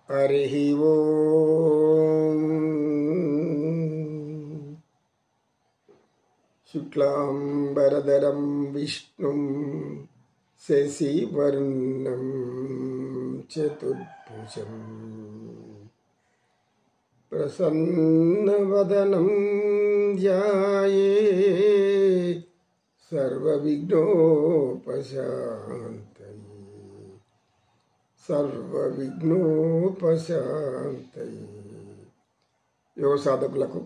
హరి ఓం. శుక్లాంబరధరం విష్ణుం శశివర్ణం చతుర్భుజం ప్రసన్నవదనం ధ్యాయేత్ సర్వవిఘ్నోపశాంతయే. యోగ సాధకులకు,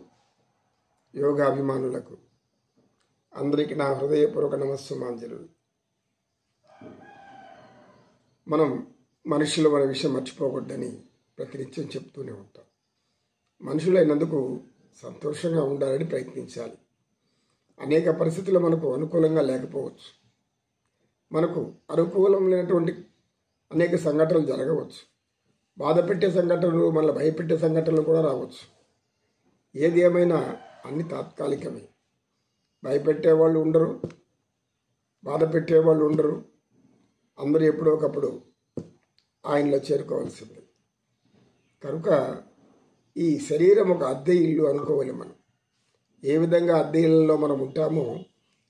యోగాభిమానులకు అందరికీ నా హృదయపూర్వక నమస్సుమాంజలు. మనం మనుషులు మన విషయం మర్చిపోకూడదని ప్రతినిత్యం చెప్తూనే ఉంటాం. మనుషులైనందుకు సంతోషంగా ఉండాలని ప్రయత్నించాలి. అనేక పరిస్థితులు మనకు అనుకూలంగా లేకపోవచ్చు. మనకు అనుకూలం లేనటువంటి అనేక సంఘటనలు జరగవచ్చు. బాధ పెట్టే సంఘటనలు, మనల్ని భయపెట్టే సంఘటనలు కూడా రావచ్చు. ఏది ఏమైనా అన్ని తాత్కాలికమే. భయపెట్టేవాళ్ళు ఉండరు, బాధ పెట్టేవాళ్ళు ఉండరు. అందరూ ఎప్పుడో ఒకప్పుడు ఆయనలో చేరుకోవాల్సిందే. కనుక ఈ శరీరం ఒక అద్దె ఇల్లు అనుకోవాలి. మనం ఏ విధంగా అద్దె ఇళ్ళలో మనం ఉంటామో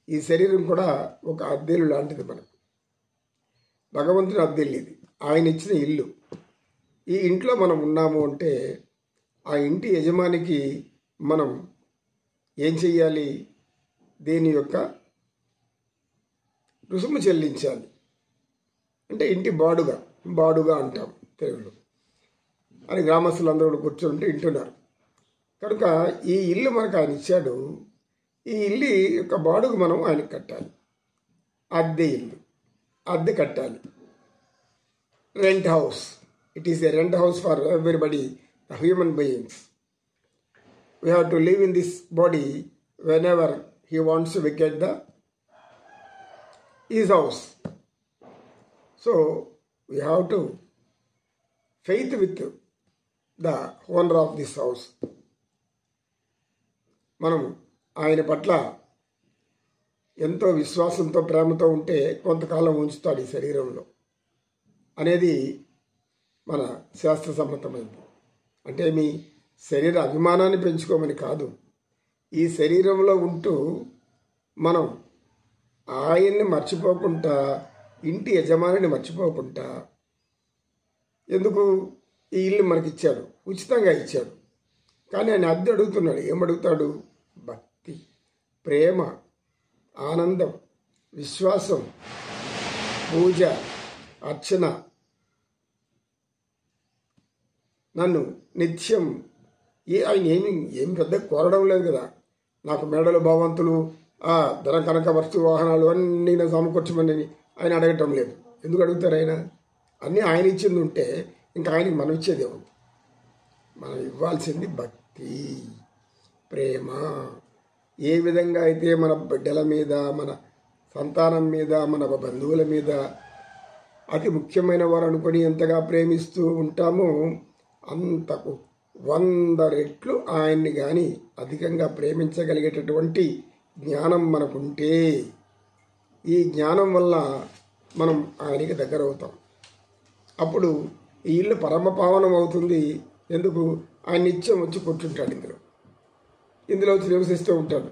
ఈ శరీరం కూడా ఒక అద్దె ఇల్లు లాంటిది. మనకు భగవంతుని అద్దె ఇల్లు ఇది, ఆయన ఇచ్చిన ఇల్లు. ఈ ఇంట్లో మనం ఉన్నాము అంటే ఆ ఇంటి యజమానికి మనం ఏం చెయ్యాలి? దీని యొక్క రుసుము చెల్లించాలి. అంటే ఇంటి బాడుగా అంటాం తెలుగులో. అని గ్రామస్తులందరూ కూర్చొని వింటున్నారు. కనుక ఈ ఇల్లు మనకు ఆయన ఇచ్చాడు. ఈ ఇల్లు యొక్క బాడుగు మనం ఆయనకు కట్టాలి. అద్దె ఇల్లు, అద్దె కట్టాలి. Rent house, it is a rent house for everybody, the human beings. We have to live in this body whenever he wants to vacate his house. So we have to faith with the owner of this house. మనం ఆయన పట్ల ఎంతో విశ్వాసంతో, ప్రేమతో ఉంటే కొంతకాలం ఉంచుతాడు ఈ శరీరంలో అనేది మన శాస్త్ర సమ్మతమైంది. అంటే మీ శరీర అభిమానాన్ని పెంచుకోమని కాదు. ఈ శరీరంలో ఉంటూ మనం ఆయన్ని మర్చిపోకుండా, ఇంటి యజమానిని మర్చిపోకుండా, ఎందుకు ఈ ఇల్లు మనకిచ్చాడు, ఉచితంగా ఇచ్చాడు. కానీ ఆయన అద్దె అడుగుతున్నాడు. ఏమడుగుతాడు? భక్తి, ప్రేమ, ఆనందం, విశ్వాసం, పూజ, అర్చన. నన్ను నిత్యం ఆయన ఏమి పెద్ద కోరడం లేదు కదా. నాకు మేడలు, భవంతులు, ధన కనక వస్తు వాహనాలు అన్నీ నేను సమకూర్చమని ఆయన అడగటం లేదు. ఎందుకు అడుగుతారు? అన్నీ ఆయన ఇచ్చింది ఉంటే ఇంకా ఆయనకి మనం ఇచ్చేది ఏముంది? మనం ఇవ్వాల్సింది భక్తి, ప్రేమ. ఏ విధంగా అయితే మన బిడ్డల మీద, మన సంతానం మీద, మన బంధువుల మీద అతి ముఖ్యమైన వారు అనుకొని ఎంతగా ప్రేమిస్తూ ఉంటామో అంతకు 100 రెట్లు ఆయన్ని కానీ అధికంగా ప్రేమించగలిగేటటువంటి జ్ఞానం మనకుంటే, ఈ జ్ఞానం వల్ల మనం ఆయనకి దగ్గర అవుతాం. అప్పుడు ఈ ఇల్లు పరమ పావనం అవుతుంది. ఎందుకు? ఆయన నిత్యం వచ్చి కూర్చుంటాడు. ఇందులో వచ్చి నివసిస్తూ ఉంటాడు.